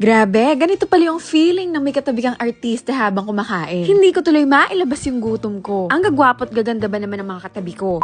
Grabe, ganito pala yung feeling na may katabi kang artista habang kumakain. Hindi ko tuloy mailabas yung gutom ko. Ang gagwapo't gaganda ba naman ng mga katabi ko?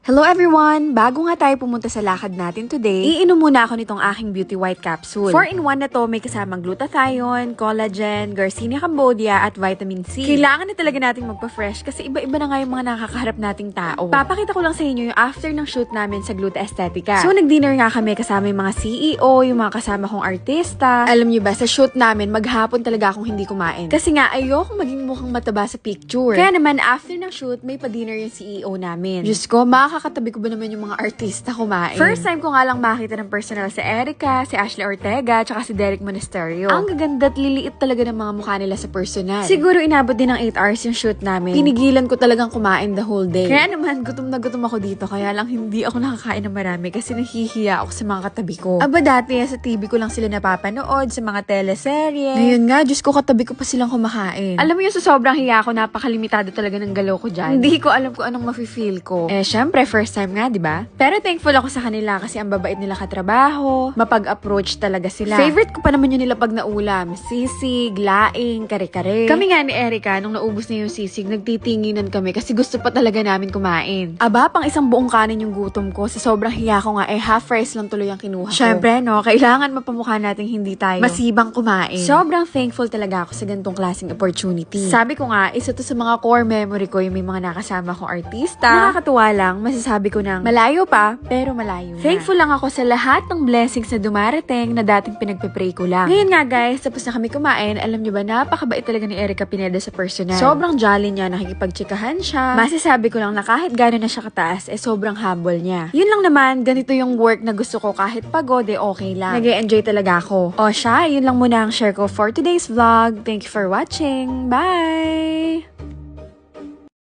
Hello everyone! Bago nga tayo pumunta sa lakad natin today, iinom muna ako nitong aking Beauty White Capsule. 4-in-1 na to, may kasamang glutathione, collagen, Garcinia Cambodia, at vitamin C. Kailangan na talaga nating magpa-fresh kasi iba-iba na nga yung mga nakakaharap nating tao. Papakita ko lang sa inyo yung after ng shoot namin sa Gluta Estetica. So nag-dinner nga kami kasama yung mga CEO, yung mga kasama kong artista. Alam niyo ba, sa shoot namin, maghapon talaga akong hindi kumain. Kasi nga, ayokong maging mukhang mataba sa picture. Kaya naman, after ng shoot, may pa-dinner yung CEO namin. Diyos ko, makakatabi ko ba naman yung mga artista kumain? First time ko nga lang makita ng personal si Erica, si Ashley Ortega, tsaka si Derek Monasterio. Ang gaganda at liliit talaga ng mga mukha nila sa personal. Siguro inabot din ng 8 hours yung shoot namin. Pinigilan ko talagang kumain the whole day. Kaya naman, gutom na gutom ako dito, kaya lang hindi ako nakakain ng marami kasi nahihiya ako sa mga katabi ko. Aba dati, sa TV ko lang sila napapanood, sa mga teleserye. Ngayon nga, Diyos ko, katabi ko pa silang kumakain. Alam mo yung sa sobrang hiya ko, napakalimitado talaga ng galaw ko dyan. Hindi ko alam kung anong mafe-feel ko. Syempre, first time nga, di ba? Pero thankful ako sa kanila kasi ang babait nila katrabaho, mapag-approach talaga sila. Favorite ko pa naman yun nila pag naulam. Sisig, laing, kare-kare. Kami nga ni Erica, nung naubos na yung sisig, nagtitinginan kami kasi gusto pa talaga namin kumain. Aba, pang isang buong kanin yung gutom ko. Sa sobrang hiya ko nga, half rice lang tuloy ang kinuha ko. Syempre, no, kailangan mapamukha natin hindi tayo masibang kumain. Sobrang thankful talaga ako sa ganitong klaseng opportunity. Sabi ko nga, isa to sa mga core memory ko yung may mga nakasama kong artista. Nakakatuwa lang, masasabi ko nang malayo pa, pero malayo na. Thankful lang ako sa lahat ng blessings na dumarating na dating pinagpe-pray ko lang. Ngayon nga guys, tapos na kami kumain, alam nyo ba, napakabait talaga ni Erica Pineda sa personal. Sobrang jolly niya, nakikipagtsikahan siya. Masasabi ko lang na kahit gano'n na siya kataas, sobrang humble niya. Yun lang naman, ganito yung work na gusto ko kahit pagod, okay lang. Nag-e-enjoy talaga ako. O siya, yun lang muna ang share ko for today's vlog. Thank you for watching. Bye!